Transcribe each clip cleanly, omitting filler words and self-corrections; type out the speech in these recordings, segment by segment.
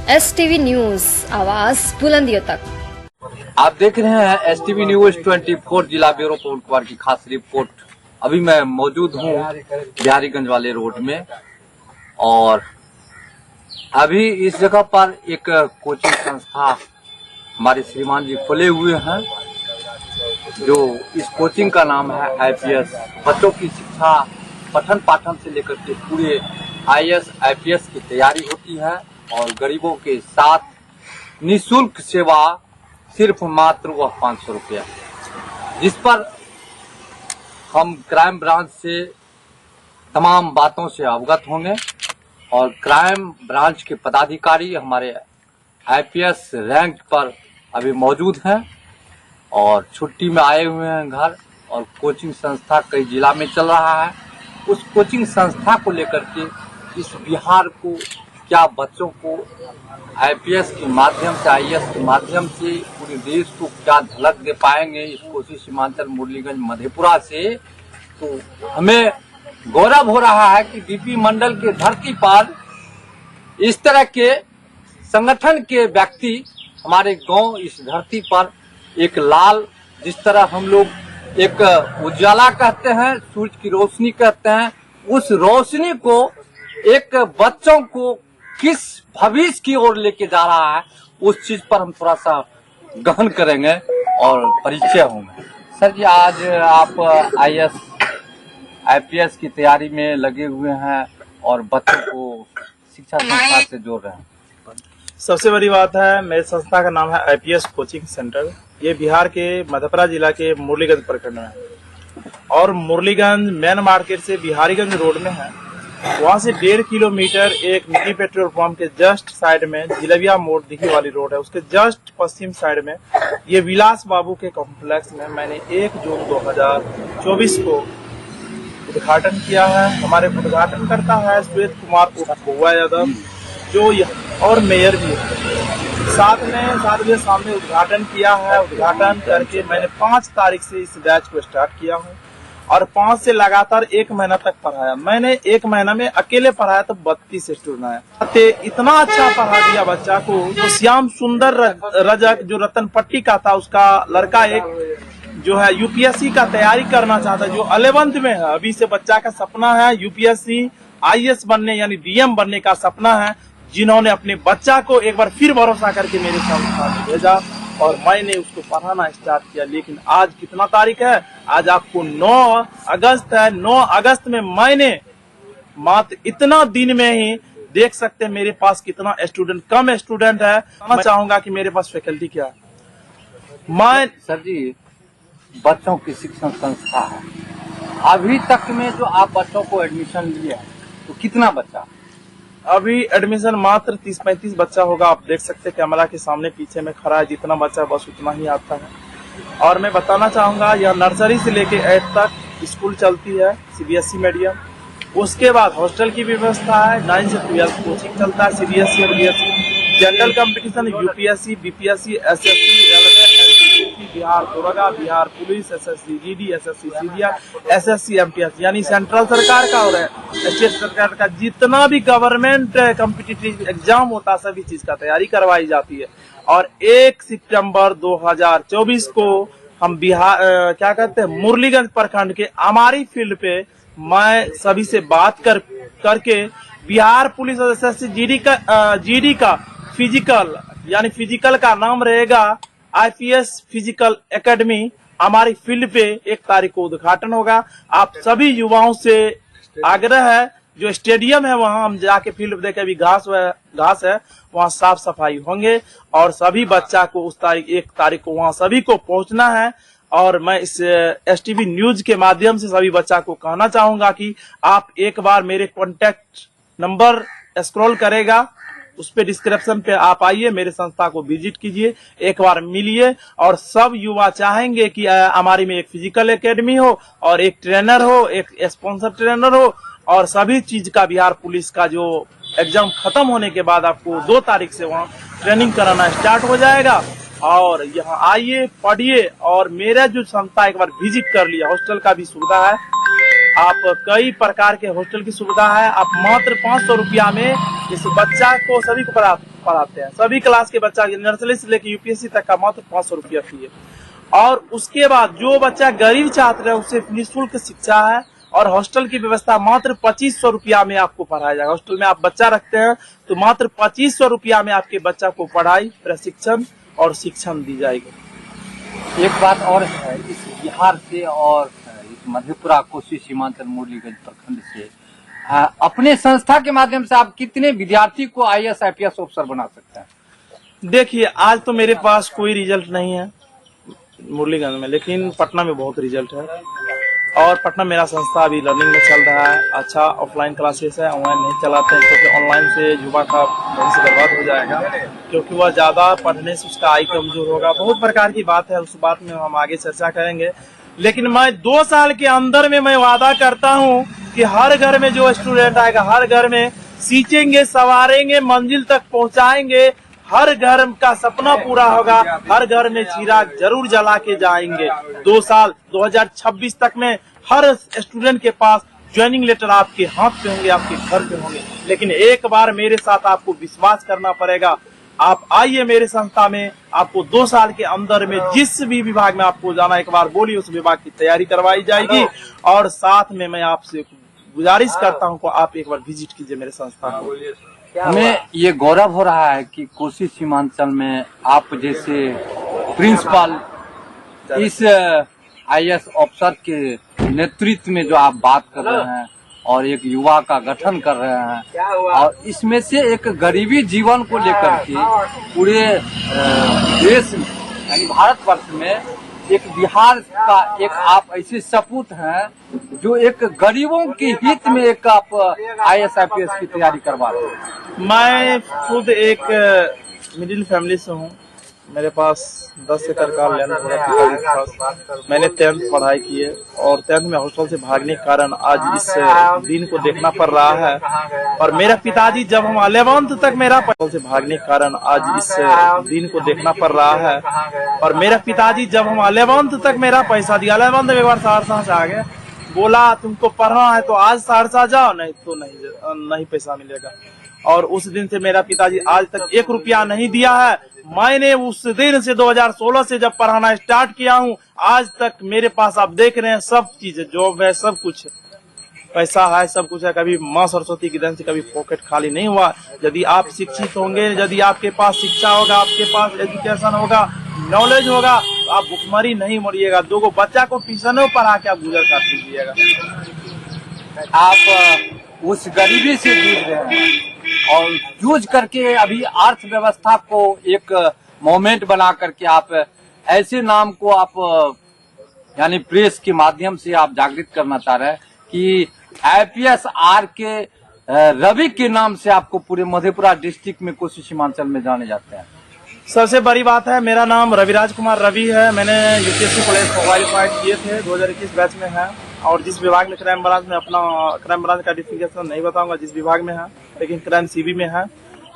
STV news, आवाज बुलंदियों तक। आप देख रहे हैं STV न्यूज 24 जिला ब्यूरो पवन कुमार की खास रिपोर्ट। अभी मैं मौजूद हूँ बिहारीगंज वाले रोड में और अभी इस जगह पर एक कोचिंग संस्था हमारे श्रीमान जी खोले हुए हैं, जो इस कोचिंग का नाम है IPS। बच्चों की शिक्षा पठन पाठन से लेकर के पूरे IAS IPS की तैयारी होती है और गरीबों के साथ निःशुल्क सेवा सिर्फ मात्र वह 500 रुपया, जिस पर हम क्राइम ब्रांच से तमाम बातों से अवगत होंगे और क्राइम ब्रांच के पदाधिकारी हमारे IPS रैंक पर अभी मौजूद हैं और छुट्टी में आए हुए हैं घर। और कोचिंग संस्था कई जिला में चल रहा है। उस कोचिंग संस्था को लेकर के इस बिहार को क्या बच्चों को IPS के माध्यम से IAS के माध्यम से पूरे देश को क्या झलक दे पाएंगे इस कोसी सीमांचल मुरलीगंज मधेपुरा से, तो हमें गौरव हो रहा है कि DP मंडल के धरती पर इस तरह के संगठन के व्यक्ति हमारे गांव इस धरती पर एक लाल, जिस तरह हम लोग एक उजाला कहते हैं, सूरज की रोशनी कहते हैं, उस रोशनी को एक बच्चों को किस भविष्य की ओर लेके जा रहा है, उस चीज पर हम थोड़ा सा गहन करेंगे और परिचय होंगे। सर जी, आज आप IAS IPS की तैयारी में लगे हुए हैं और बच्चों को शिक्षा संस्था से जोड़ रहे हैं। सबसे बड़ी बात है, मेरी संस्था का नाम है IPS कोचिंग सेंटर। ये बिहार के मधेपुरा जिला के मुरलीगंज प्रखंड में है और मुरलीगंज मेन मार्केट से बिहारीगंज रोड में है। वहाँ से 1.5 किलोमीटर एक निजी पेट्रोल पंप के जस्ट साइड में जिलेबिया मोड़ दिखी वाली रोड है, उसके जस्ट पश्चिम साइड में ये विलास बाबू के कॉम्प्लेक्स में मैंने 1 जून 2024 को उद्घाटन किया है। हमारे उद्घाटन करता है श्वेत कुमार उर्फ यादव, जो और मेयर भी है। साथ में सामने उद्घाटन किया है। उद्घाटन करके मैंने 5 तारीख से इस बैच को स्टार्ट किया हूँ और 5 से लगातार 1 महीना तक पढ़ाया। मैंने 1 महीना में अकेले पढ़ाया तो 32 स्टूडेंट आए। इतना अच्छा पढ़ा दिया बच्चा को। तो श्याम सुंदर रजक जो रतन पट्टी का था, उसका लड़का एक जो है UPSC का तैयारी करना चाहता है, जो 11th में है। अभी से बच्चा का सपना है UPSC IAS बनने यानी DM बनने का सपना है, जिन्होंने अपने बच्चा को एक बार फिर भरोसा करके मेरे संस्था में भेजा और मैंने उसको पढ़ाना स्टार्ट किया। लेकिन आज कितना तारीख है? आज आपको 9 अगस्त है। 9 अगस्त में मैंने मात्र इतना दिन में ही देख सकते हैं मेरे पास कितना स्टूडेंट, कम स्टूडेंट है। मैं चाहूंगा कि मेरे पास फैकल्टी क्या है। सर जी, बच्चों की शिक्षण संस्था है, अभी तक में जो आप बच्चों को एडमिशन लिए हैं तो कितना बच्चा? अभी एडमिशन मात्र 30-35 बच्चा होगा। आप देख सकते हैं कैमरा के सामने पीछे में खड़ा है, जितना बच्चा बस उतना ही आता है। और मैं बताना चाहूंगा, यह नर्सरी से लेके 8 तक स्कूल चलती है CBSE मीडियम। उसके बाद हॉस्टल की व्यवस्था है। 9 से 12 कोचिंग चलता है CBSE और BSE। General competition UPSC BPSC SSC railway NTPC Bihar दरोगा, Bihar police, SSC GD, SSC CDR, SSC MTS यानी सेंट्रल सरकार का और स्टेट सरकार का जितना भी गवर्नमेंट कॉम्पिटिटिव एग्जाम होता है, सभी चीज का तैयारी करवाई जाती है। और 1 सितंबर 2024 को हम बिहार क्या कहते हैं मुरलीगंज प्रखंड के आमारी फील्ड पे मैं सभी से बात करके बिहार पुलिस और SSC GD का फिजिकल यानी फिजिकल का नाम रहेगा IPS फिजिकल एकेडमी। हमारी फील्ड पे 1 तारीख को उद्घाटन होगा। आप सभी युवाओं से आग्रह है, जो स्टेडियम है वहां हम जाके फील्ड देखे, अभी घास है वहां साफ सफाई होंगे और सभी बच्चा को उस 1 तारीख को वहां सभी को पहुंचना है। और मैं इस STV न्यूज के माध्यम से सभी बच्चा को कहना चाहूंगा कि आप एक बार मेरे कॉन्टेक्ट नंबर स्क्रॉल करेगा, उस पे डिस्क्रिप्शन पे आप आइए, मेरे संस्था को विजिट कीजिए, एक बार मिलिए। और सब युवा चाहेंगे कि हमारी में एक फिजिकल एकेडमी हो और एक ट्रेनर हो, एक स्पॉन्सर ट्रेनर हो और सभी चीज का बिहार पुलिस का जो एग्जाम खत्म होने के बाद आपको 2 तारीख से वहाँ ट्रेनिंग कराना स्टार्ट हो जाएगा। और यहाँ आइए, पढ़िए और मेरा जो संस्था एक बार विजिट कर लिया। हॉस्टल का भी सुविधा है, आप कई प्रकार के हॉस्टल की सुविधा है। आप मात्र 500 रुपया में इस बच्चा को सभी को पढ़ाते हैं। सभी क्लास के बच्चा नर्सरी से लेकर यूपीएससी तक का मात्र 500 रुपया फी है। और उसके बाद जो बच्चा गरीब छात्र है उसे निःशुल्क शिक्षा है और हॉस्टल की व्यवस्था मात्र 2500 रुपया में आपको पढ़ाया जाएगा। हॉस्टल में आप बच्चा रखते हैं तो मात्र 2500 रुपया में आपके बच्चा को पढ़ाई, प्रशिक्षण और शिक्षण दी जाएगी। एक बात और है, इस बिहार से और इस मधेपुरा कोसी सीमांचल मुरलीगंज प्रखंड से अपने संस्था के माध्यम से आप कितने विद्यार्थी को IAS IPS अफसर बना सकते हैं? देखिए, आज तो मेरे पास कोई रिजल्ट नहीं है मुरलीगंज में, लेकिन पटना में बहुत रिजल्ट है। और पटना मेरा संस्था अभी लर्निंग में चल रहा है। अच्छा ऑफलाइन क्लासेस है, ऑनलाइन नहीं चलाते हैं क्योंकि ऑनलाइन से युवा का भविष्य बर्बाद हो जाएगा, क्योंकि वह ज्यादा पढ़ने से उसका आई कमजोर होगा। बहुत प्रकार की बात है, उस बात में हम आगे चर्चा करेंगे। लेकिन मैं 2 साल के अंदर में मैं वादा करता हूं कि हर घर में जो स्टूडेंट आएगा, हर घर में सींचेंगे, संवारेंगे, मंजिल तक पहुंचाएंगे, हर घर का सपना पूरा होगा, हर घर में चिराग जरूर जला के जाएंगे। 2 साल 2026 तक में हर स्टूडेंट के पास ज्वाइनिंग लेटर आपके हाथ पे होंगे, आपके घर पे होंगे। लेकिन एक बार मेरे साथ आपको विश्वास करना पड़ेगा। आप आइए मेरे संस्था में, आपको 2 साल के अंदर में जिस भी विभाग में आपको जाना, एक बार बोलिए, उस विभाग की तैयारी करवाई जाएगी। और साथ में मैं आपसे गुजारिश करता हूं कि आप एक बार विजिट कीजिए मेरे संस्था को। हमें ये गौरव हो रहा है कि कोसी सीमांचल में आप जैसे प्रिंसिपल इस IAS अफसर के नेतृत्व में जो आप बात कर रहे हैं और एक युवा का गठन कर रहे हैं, और इसमें से एक गरीबी जीवन को लेकर के पूरे देश में यानी भारतवर्ष में एक बिहार का एक आप ऐसे सपूत हैं जो एक गरीबों के हित में एक आप IAS IPS की तैयारी करवा रहे हैं। मैं खुद एक मिडिल फैमिली से हूँ। मेरे पास 10 एकड़ का लैंड होगा। मैंने 10th पढ़ाई की है और 10th में हॉस्टल से भागने के कारण आज इस दिन को देखना पड़ रहा है। और मेरा पिताजी जब हम 11th तक मेरा हॉस्टल से भागने के कारण आज इस दिन को देखना पड़ रहा है। और मेरा पिताजी जब हम 11th तक मेरा पैसा दिया, 11th में एक बार सहरसा से आ गए, बोला तुमको पढ़ना है तो आज सहरसा जाओ, नहीं तो नहीं पैसा मिलेगा। और उस दिन से मेरा पिताजी आज तक 1 रुपया नहीं दिया है। मैंने उस दिन से 2016 से जब पढ़ाना स्टार्ट किया हूँ, आज तक मेरे पास आप देख रहे हैं सब चीज, जॉब है, सब कुछ है, पैसा है, सब कुछ है। कभी माँ सरस्वती की देन से कभी पॉकेट खाली नहीं हुआ। यदि आप शिक्षित होंगे, यदि आपके पास शिक्षा होगा, आपके पास एजुकेशन होगा, नॉलेज होगा, तो आप भुखमरी नहीं मरिएगा। 2 बच्चा को ट्यूशनों पढ़ा के आप गुजर काट लीजिएगा। आप उस गरीबी से जूझ रहे हैं और जूझ करके अभी अर्थव्यवस्था को एक मोमेंट बना करके आप ऐसे नाम को आप यानी प्रेस के माध्यम से आप जागृत करना चाह रहे हैं कि IPS RK रवि के नाम से आपको पूरे मधेपुरा डिस्ट्रिक्ट में कोसी सीमांचल में जाने जाते हैं। सबसे बड़ी बात है, मेरा नाम रविराज कुमार रवि है। मैंने यूपीएससी पुलिस क्वालिफाइड किए थे, 2021 बैच में है। और जिस विभाग में क्राइम ब्रांच में, अपना क्राइम ब्रांच का डिफिकेशन नहीं बताऊंगा जिस विभाग में है, लेकिन क्राइम CB में है।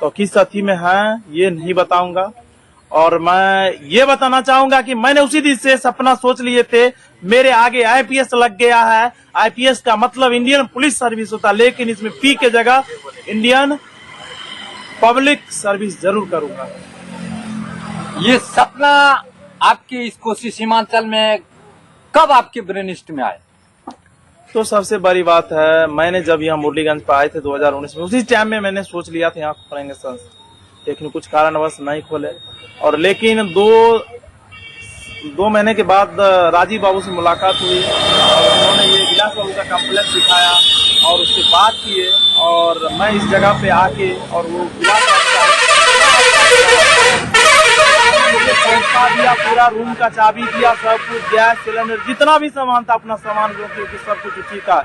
तो किस साथी में है ये नहीं बताऊंगा। और मैं ये बताना चाहूंगा कि मैंने उसी दिन से सपना सोच लिए थे, मेरे आगे IPS लग गया है। IPS का मतलब इंडियन पुलिस सर्विस होता, लेकिन इसमें P के जगह इंडियन पब्लिक सर्विस जरूर करूंगा। ये सपना आपके इस कोसी सीमांचल में कब आपके ब्रेनिस्ट में आए? तो सबसे बड़ी बात है, मैंने जब यहाँ मुरलीगंज पे आए थे 2019 में, उसी टाइम में मैंने सोच लिया था यहाँ खोलेंगे संस्था, लेकिन कुछ कारणवश नहीं खोले। और लेकिन 2 महीने के बाद राजीव बाबू से मुलाकात हुई और उन्होंने ये विलास बाबू का कॉम्प्लेक्स दिखाया और उससे बात किए। और मैं इस जगह पे आके और वो विलास पैसा दिया, पूरा रूम का चाबी दिया, सब कुछ, गैस सिलेंडर, जितना भी सामान था, अपना सामान जो कि सब कुछ उसी का।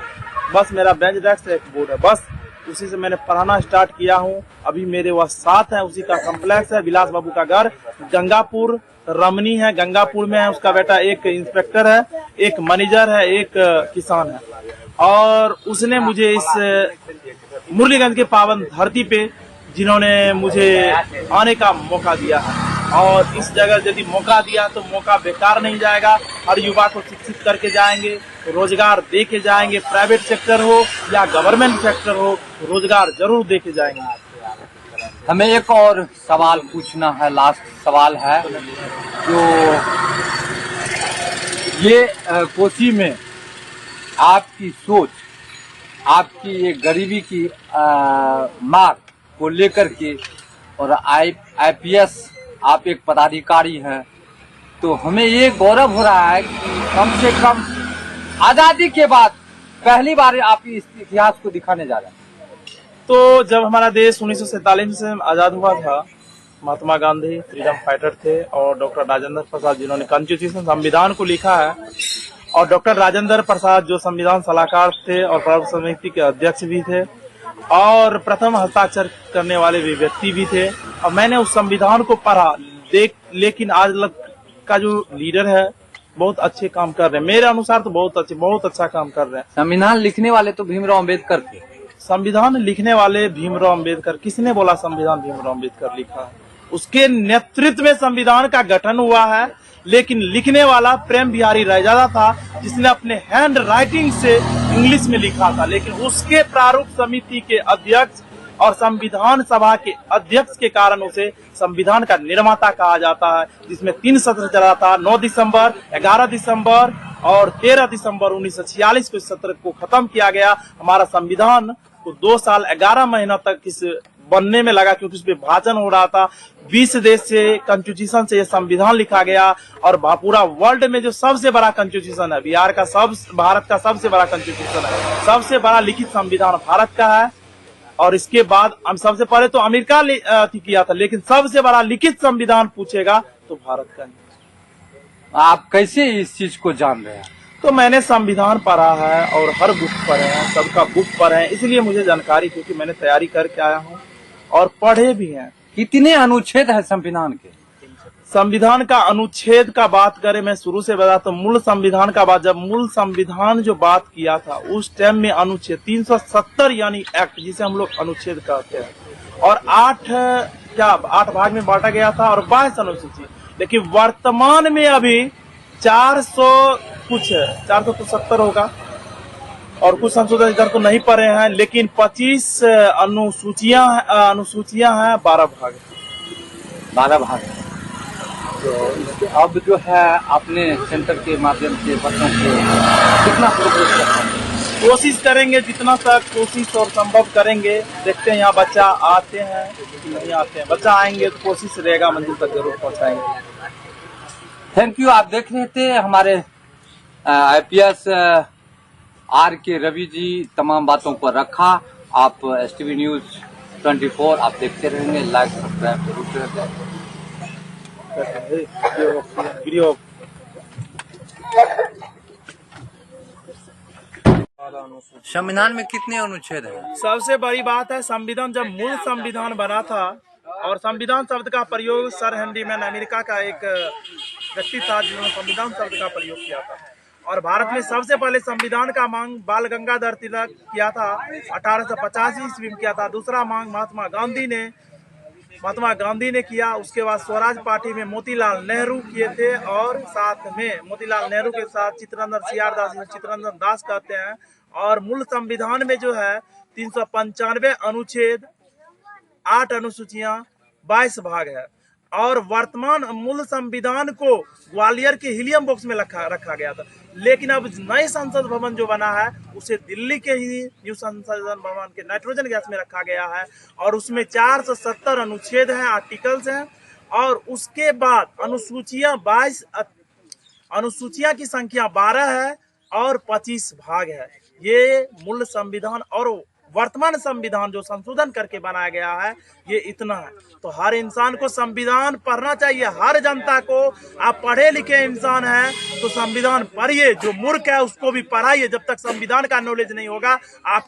बस मेरा बेंच डेस्क एक बोर्ड है, बस उसी से मैंने पढ़ाना स्टार्ट किया हूँ। अभी मेरे वह साथ है, उसी का कॉम्प्लेक्स है। विलास बाबू का घर गंगापुर रमनी है, गंगापुर में है। उसका बेटा एक इंस्पेक्टर है, एक मैनेजर है, एक किसान है। और उसने मुझे इस मुरलीगंज के पावन धरती पे जिन्होंने मुझे आने का मौका दिया है, और इस जगह यदि मौका दिया तो मौका बेकार नहीं जाएगा। हर युवा को शिक्षित करके जाएंगे, रोजगार दे के जाएंगे। प्राइवेट सेक्टर हो या गवर्नमेंट सेक्टर हो, रोजगार जरूर दे के जाएंगे। हमें एक और सवाल पूछना है, लास्ट सवाल है जो ये कोसी में आपकी सोच, आपकी ये गरीबी की मांग को लेकर के, और आईपीएस आप एक पदाधिकारी हैं, तो हमें ये गौरव हो रहा है कि कम से कम आजादी के बाद पहली बार आप इस इतिहास को दिखाने जा रहे हैं। तो जब हमारा देश 1947 से आजाद हुआ था, महात्मा गांधी फ्रीडम फाइटर थे और डॉक्टर राजेंद्र प्रसाद जिन्होंने कॉन्स्टिट्यूशन संविधान को लिखा है, और डॉक्टर राजेंद्र प्रसाद जो संविधान सलाहकार थे और प्रवर्तक समिति के अध्यक्ष भी थे और प्रथम हस्ताक्षर करने वाले भी व्यक्ति भी थे। और मैंने उस संविधान को पढ़ा, लेकिन आज का जो लीडर है बहुत अच्छे काम कर रहे हैं, मेरे अनुसार तो बहुत अच्छा काम कर रहे हैं। संविधान लिखने वाले तो भीमराव अम्बेडकर थे। संविधान लिखने वाले भीमराव अम्बेडकर, किसने बोला संविधान भीमराव अम्बेडकर लिखा है? उसके नेतृत्व में संविधान का गठन हुआ है, लेकिन लिखने वाला प्रेम बिहारी रैजादा था, जिसने अपने हैंड राइटिंग से इंग्लिश में लिखा था। लेकिन उसके प्रारूप समिति के अध्यक्ष और संविधान सभा के अध्यक्ष के कारण उसे संविधान का निर्माता कहा जाता है, जिसमें 3 सत्र चला था। 9 दिसंबर, 11 दिसंबर और 13 दिसंबर 1946 को इस सत्र को खत्म किया गया। हमारा संविधान को 2 साल 11 महीना तक इस बनने में लगा, क्योंकि उस पर भाषण हो रहा था। 20 देश से कॉन्स्टिट्यूशन से ये संविधान लिखा गया, और पूरा वर्ल्ड में जो सबसे बड़ा कॉन्स्टिट्यूशन है, भारत का सबसे बड़ा कॉन्स्टिट्यूशन है, सबसे बड़ा लिखित संविधान भारत का है। और इसके बाद हम सबसे पहले तो अमेरिका किया था, लेकिन सबसे बड़ा लिखित संविधान पूछेगा तो भारत का है। आप कैसे इस चीज को जान रहे हैं? तो मैंने संविधान पढ़ा है और हर बुक पढ़े हैं, सबका बुक पढ़े हैं, इसलिए मुझे जानकारी, क्योंकि मैंने तैयारी करके आया हूँ और पढ़े भी हैं। कितने अनुच्छेद है संविधान के? संविधान का अनुच्छेद का बात करें, मैं शुरू से बता तो मूल संविधान का बात, जब मूल संविधान जो बात किया था उस टाइम में अनुच्छेद 370 यानी एक्ट, जिसे हम लोग अनुच्छेद कहते हैं, और 8 भाग में बांटा गया था और 22 अनुसूची। लेकिन वर्तमान में अभी 470 होगा, और कुछ संशोधन इधर तो नहीं पढ़े हैं, लेकिन 25 अनुसूचियां हैं, 12 भाग। तो अब जो है अपने सेंटर के माध्यम से बच्चों को कितना प्रोग्रेस करना है? कोशिश करेंगे, जितना तक कोशिश और संभव करेंगे। देखते हैं यहाँ बच्चा आते हैं कि नहीं आते हैं। बच्चा आएंगे तो कोशिश रहेगा, मंजिल तक जरूर पहुँचाएंगे। Thank you. आप देख रहे थे हमारे आईपीएस आर के रवि जी तमाम बातों पर रखा। आप STV न्यूज 24 आप देखते रहेंगे, लाइक सब्सक्राइब जरूर करें। वीडियो संविधान में कितने अनुच्छेद हैं? सबसे बड़ी बात है, संविधान जब मूल संविधान बना था, और संविधान शब्द का प्रयोग सर हेनरी मैन अमेरिका का एक व्यक्ति था जिन्होंने संविधान शब्द का प्रयोग किया था। और भारत में सबसे पहले संविधान का मांग बाल गंगाधर तिलक किया था, 1885 ईस्वी में किया था। दूसरा मांग महात्मा गांधी ने किया। उसके बाद स्वराज पार्टी में मोतीलाल नेहरू किए थे, और साथ में मोतीलाल नेहरू के साथ चित्तरंजन दास कहते हैं। और मूल संविधान में जो है 395 अनुच्छेद, 8 अनुसूचियां, 22 भाग है। और वर्तमान मूल संविधान को ग्वालियर के हीलियम बॉक्स में रखा गया था, लेकिन अब नए संसद भवन जो बना है उसे दिल्ली के ही न्यू संसद भवन के नाइट्रोजन गैस में रखा गया है। और उसमें 470 अनुच्छेद हैं, आर्टिकल्स हैं, और उसके बाद अनुसूचियां की संख्या 12 है और 25 भाग है। ये मूल संविधान और वर्तमान संविधान जो संशोधन करके बनाया गया है, ये इतना है। तो हर इंसान को संविधान पढ़ना चाहिए, हर जनता को। आप पढ़े लिखे इंसान हैं तो संविधान पढ़िए, जो मूर्ख है उसको भी पढ़ाइए। जब तक संविधान का नॉलेज नहीं होगा आप